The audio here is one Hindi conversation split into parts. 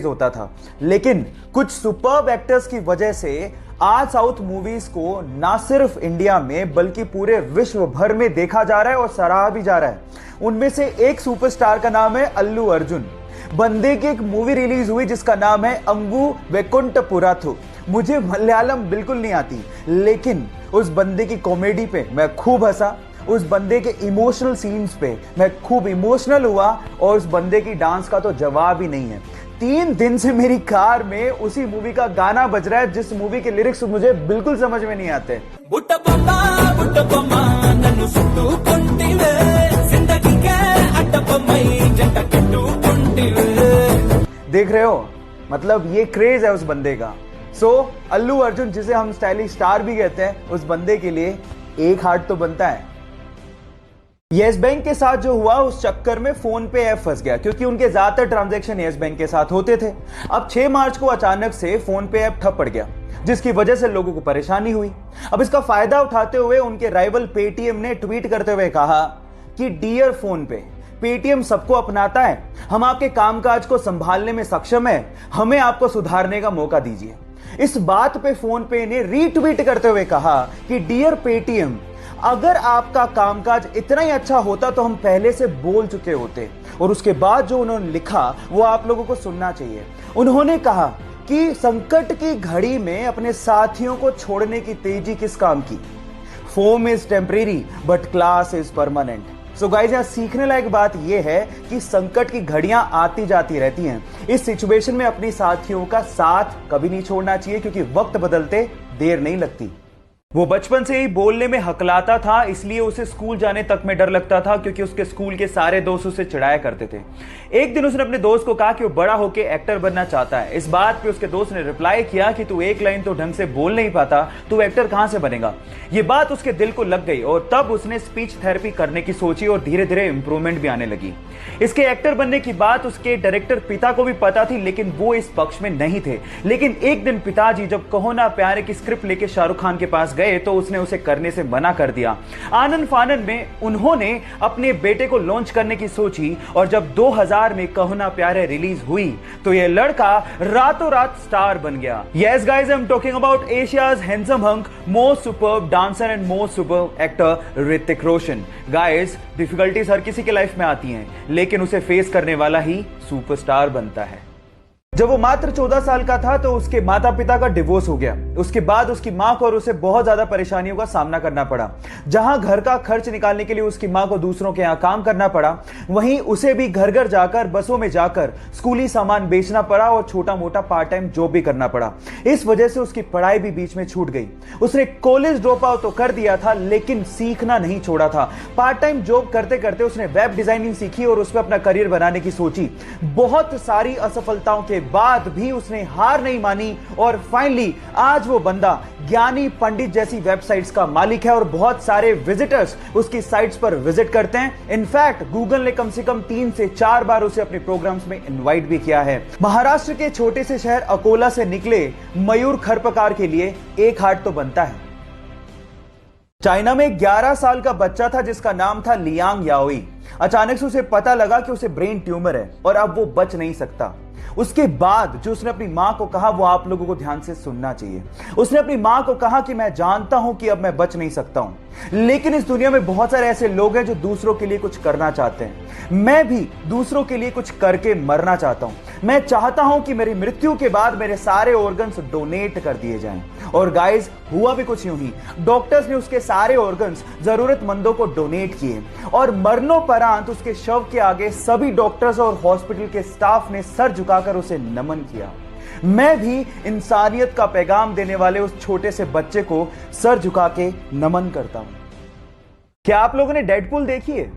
होता था, लेकिन कुछ सुपर्ब एक्टर्स की वजह से आज साउथ मूवीज को ना सिर्फ इंडिया में बल्कि पूरे विश्व भर में देखा जा रहा है और सराहा भी जा रहा है। उनमें से एक सुपरस्टार का नाम है अल्लू अर्जुन। बंदे की एक मूवी रिलीज हुई जिसका नाम है अंगू वेकुंठपुराथु। मुझे मलयालम बिल्कुल नहीं आती, लेकिन उस बंदे की कॉमेडी पे मैं खूब हंसा, उस बंदे के इमोशनल सीन्स पे मैं खूब इमोशनल हुआ और उस बंदे की डांस का तो जवाब ही नहीं है। 3 दिन से मेरी कार में उसी मूवी का गाना बज रहा है जिस मूवी के लिरिक्स मुझे बिल्कुल समझ में नहीं आते। देख रहे हो, मतलब ये क्रेज है उस बंदे का। अल्लू अर्जुन, जिसे हम स्टाइलिश स्टार भी कहते हैं, उस बंदे के लिए एक हार्ट तो बनता है। येस बैंक के साथ जो हुआ उस चक्कर में फोन पे ऐप फंस गया, क्योंकि उनके ज्यादातर ट्रांजैक्शन येस बैंक के साथ होते थे। अब 6 मार्च को अचानक से फोन पे ऐप ठप पड़ गया, जिसकी वजह से लोगों को परेशानी हुई। अब इसका फायदा उठाते हुए उनके राइवल पेटीएम ने ट्वीट करते हुए कहा कि डियर फोन पे, पेटीएम सबको अपनाता है, हम आपके कामकाज को संभालने में सक्षम है, हमें आपको सुधारने का मौका दीजिए। इस बात पे फोन पे ने रीट्वीट करते हुए कहा कि डियर पेटीएम, अगर आपका कामकाज इतना ही अच्छा होता तो हम पहले से बोल चुके होते। और उसके बाद जो उन्होंने लिखा वो आप लोगों को सुनना चाहिए। उन्होंने कहा कि संकट की घड़ी में अपने साथियों को छोड़ने की तेजी किस काम की। Foam is temporary but class is permanent. So guys, यहां सीखने लायक बात यह है कि संकट की घड़ियां आती जाती रहती हैं। इस सिचुएशन में अपनी साथियों का साथ कभी नहीं छोड़ना चाहिए, क्योंकि वक्त बदलते देर नहीं लगती। वो बचपन से ही बोलने में हकलाता था, इसलिए उसे स्कूल जाने तक में डर लगता था, क्योंकि उसके स्कूल के सारे दोस्त उसे चिढ़ाया करते थे। एक दिन उसने अपने दोस्त को कहा कि वो बड़ा होकर एक्टर बनना चाहता है। इस बात पे उसके दोस्त ने रिप्लाई किया कि तू एक लाइन तो ढंग से बोल नहीं पाता, तू एक्टर कहां से बनेगा। ये बात उसके दिल को लग गई और तब उसने स्पीच थेरेपी करने की सोची और धीरे धीरे इंप्रूवमेंट भी आने लगी। इसके एक्टर बनने की बात उसके डायरेक्टर पिता को भी पता थी, लेकिन वो इस पक्ष में नहीं थे। लेकिन एक दिन पिताजी जब कहो ना प्यारे की स्क्रिप्ट लेके शाहरुख खान के पास गए तो उसने उसे करने से मना कर दिया। आनंद फानन में उन्होंने अपने बेटे को लॉन्च करने की सोची और जब 2000 में कहो ना प्यारे रिलीज हुई तो यह लड़का रातों रात स्टार बन गया। Yes guys, I am talking about Asia's handsome hunk, most superb dancer and most superb actor Hrithik Roshan. Guys, difficulties हर किसी के लाइफ में आती हैं, लेकिन उसे फेस करने वाला ही सुपरस्टार बनता है। जब वो मात्र 14 साल का था तो उसके माता पिता का डिवोर्स हो गया। उसके बाद उसकी मां को और उसे बहुत ज्यादा परेशानियों का सामना करना पड़ा। जहां घर का खर्च निकालने के लिए उसकी मां को दूसरों के यहां काम करना पड़ा, वहीं उसे भी घर घर जाकर, बसों में जाकर स्कूली सामान बेचना पड़ा और छोटा मोटा पार्ट टाइम जॉब भी करना पड़ा। इस वजह से उसकी पढ़ाई भी बीच में छूट गई। उसने कॉलेज ड्रॉप आउट तो कर दिया था, लेकिन सीखना नहीं छोड़ा था। पार्ट टाइम जॉब करते करते उसने वेब डिजाइनिंग सीखी और उस पर अपना करियर बनाने की सोची। बहुत सारी असफलताओं के बाद भी उसने हार नहीं मानी और फाइनली आज वो बंदा ज्ञानी पंडित जैसी वेबसाइट्स का मालिक है और बहुत सारे विजिटर्स उसकी साइट्स पर विजिट करते हैं। इनफैक्ट गूगल ने कम से कम 3 से 4 बार उसे अपने प्रोग्राम्स में इनवाइट भी किया है। महाराष्ट्र के छोटे से शहर अकोला से निकले मयूर खरपकार के लिए एक हार्ट तो बनता है। चाइना में 11 साल का बच्चा था जिसका नाम था लियांग याओई। अचानक से उसे पता लगा कि उसे ब्रेन ट्यूमर है और अब वो बच नहीं सकता। उसके बाद जो उसने अपनी मां को कहा वो आप लोगों को ध्यान से सुनना चाहिए। उसने अपनी मां को कहा कि मैं जानता हूं कि अब मैं बच नहीं सकता हूं, लेकिन इस दुनिया में बहुत सारे ऐसे लोग हैं जो दूसरों के लिए कुछ करना चाहते हैं। मैं भी दूसरों के लिए कुछ करके मरना चाहता हूं। मैं चाहता हूं कि मेरी मृत्यु के बाद मेरे सारे ऑर्गन्स डोनेट कर दिए जाएं। और गाइस, हुआ भी कुछ यूं ही। डॉक्टर्स ने उसके सारे ऑर्गन्स जरूरतमंदों को डोनेट किए और मरणोपरांत उसके शव के आगे सभी डॉक्टर्स और हॉस्पिटल के स्टाफ ने सर झुकाकर उसे नमन किया। मैं भी इंसानियत का पैगाम देने वाले उस छोटे से बच्चे को सर झुका के नमन करता हूं। क्या आप लोगों ने डेडपूल देखी है?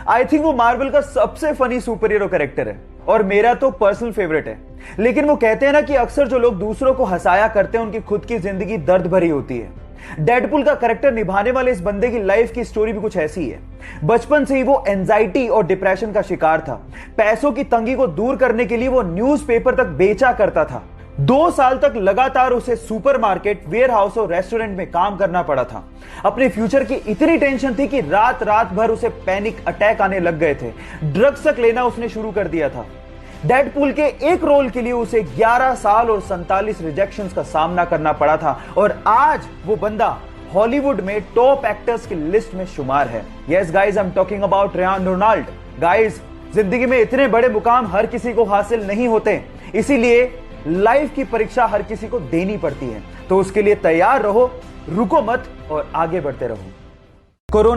आई थिंक वो मार्वल का सबसे फनी सुपर हीरो कैरेक्टर है और मेरा तो पर्सनल फेवरेट है। लेकिन वो कहते हैं ना कि अक्सर जो लोग दूसरों को हंसाया करते हैं उनकी खुद की जिंदगी दर्द भरी होती है। डेडपूल का कैरेक्टर निभाने वाले इस बंदे की लाइफ की स्टोरी भी कुछ ऐसी है। बचपन से ही वो एंजाइटी और डिप्रेशन का शिकार था। पैसों की तंगी को दूर करने के लिए वो न्यूज़पेपर तक बेचा करता था। 2 साल तक लगातार उसे सुपरमार्केट, वेयरहाउस और रेस्टोरेंट में काम करना पड़ा था। अपने फ्यूचर की इतनी टेंशन थी कि रात रात भर उसे पैनिक अटैक आने लग गए थे। ड्रग्स तक लेना उसने शुरू कर दिया था। डेडपूल के एक रोल के लिए उसे 11 साल और 47 रिजेक्शंस का सामना करना पड़ा था और आज वो बंदा हॉलीवुड में टॉप एक्टर्स की लिस्ट में शुमार है। Yes guys, I am talking about Ryan Ronald. Guys, जिंदगी में इतने बड़े मुकाम हर किसी को हासिल नहीं होते, इसीलिए लाइफ की परीक्षा हर किसी को देनी पड़ती है। तो उसके लिए तैयार रहो, रुको मत और आगे बढ़ते रहो। कोरोना